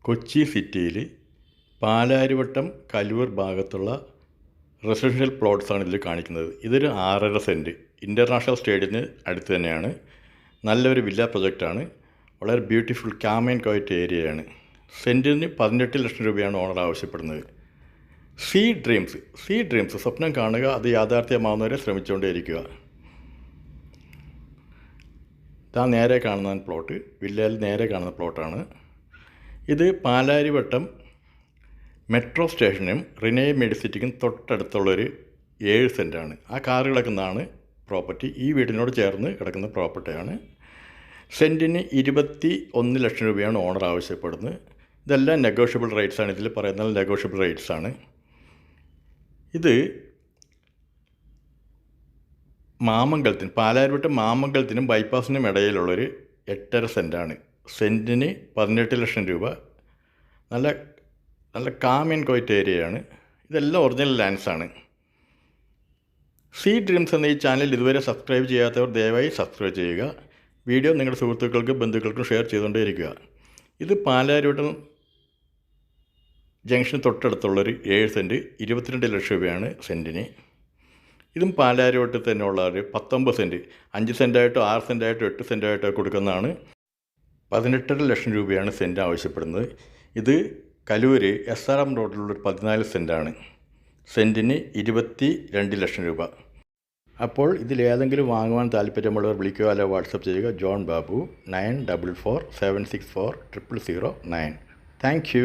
കൊച്ചി സിറ്റിയിൽ പാലാരിവട്ടം കലൂർ ഭാഗത്തുള്ള റെസിഡൻഷ്യൽ പ്ലോട്ട്സാണ് ഇതിൽ കാണിക്കുന്നത്. ഇതൊരു 6.5 സെൻറ്റ് ഇൻ്റർനാഷണൽ സ്റ്റേഡിയത്തിന് അടുത്ത് തന്നെയാണ്. നല്ലൊരു വില്ല പ്രൊജക്റ്റാണ്. വളരെ ബ്യൂട്ടിഫുൾ കാം ആൻഡ് ക്വയറ്റ് ഏരിയയാണ്. സെൻറ്റിന് 18 ലക്ഷം രൂപയാണ് ഓണർ ആവശ്യപ്പെടുന്നത്. സീ ഡ്രീംസ് സ്വപ്നം കാണുക, അത് യാഥാർത്ഥ്യമാവുന്നവരെ ശ്രമിച്ചുകൊണ്ടേയിരിക്കുക. ഇതാ നേരെ കാണുന്ന പ്ലോട്ട്, വില്ലയിൽ നേരെ കാണുന്ന പ്ലോട്ടാണ് ഇത്. പാലാരിവട്ടം മെട്രോ സ്റ്റേഷനും റിനേ മെഡിസിറ്റിക്കും തൊട്ടടുത്തുള്ളൊരു 7 സെൻറ്റാണ്. ആ കാറ് കിടക്കുന്നതാണ് പ്രോപ്പർട്ടി. ഈ വീടിനോട് ചേർന്ന് കിടക്കുന്ന പ്രോപ്പർട്ടിയാണ്. സെൻറ്റിന് 21 ലക്ഷം രൂപയാണ് ഓണർ ആവശ്യപ്പെടുന്നത്. ഇതെല്ലാം നെഗോഷ്യബിൾ റേറ്റ്സാണ്. ഇതിൽ പറയുന്നത് നെഗോഷ്യബിൾ റേറ്റ്സാണ്. ഇത് പാലാരിവട്ടം മാമംഗലത്തിനും ബൈപ്പാസിനും ഇടയിലുള്ളൊരു 8.5 സെൻറ്റാണ്. സെൻറ്റിന് 18 ലക്ഷം രൂപ. നല്ല കാം ആൻഡ് ക്വയറ്റ് ഏരിയയാണ്. ഇതെല്ലാം ഒറിജിനൽ ലാൻഡ്സാണ്. സീ ഡ്രീംസ് എന്ന ഈ ചാനൽ ഇതുവരെ സബ്സ്ക്രൈബ് ചെയ്യാത്തവർ ദയവായി സബ്സ്ക്രൈബ് ചെയ്യുക. വീഡിയോ നിങ്ങളുടെ സുഹൃത്തുക്കൾക്കും ബന്ധുക്കൾക്കും ഷെയർ ചെയ്തുകൊണ്ടേയിരിക്കുക. ഇത് പാലാരിവട്ടം ജംഗ്ഷന് തൊട്ടടുത്തുള്ളൊരു 7 സെൻറ്റ് 22 ലക്ഷം രൂപയാണ് സെൻറ്റിന്. ഇതും പാലാരിവട്ടത്തിൽ തന്നെയുള്ള ഒരു 19 സെൻറ്റ് 5 സെൻറ്റായിട്ടോ 6 സെൻറ്റായിട്ടോ 8 സെൻറ്റായിട്ടോ കൊടുക്കുന്നതാണ്. 18 ലക്ഷം രൂപയാണ് സെൻറ്റ് ആവശ്യപ്പെടുന്നത്. ഇത് കലൂര് SRM റോഡിലുള്ളൊരു 14 സെൻറ്റാണ്. സെൻറ്റിന് 22 ലക്ഷം രൂപ. അപ്പോൾ ഇതിലേതെങ്കിലും വാങ്ങുവാൻ താല്പര്യമുള്ളവർ വിളിക്കുക, അല്ല വാട്സപ്പ് ചെയ്യുക. ജോൺ ബാബു 9447640009. Thank you.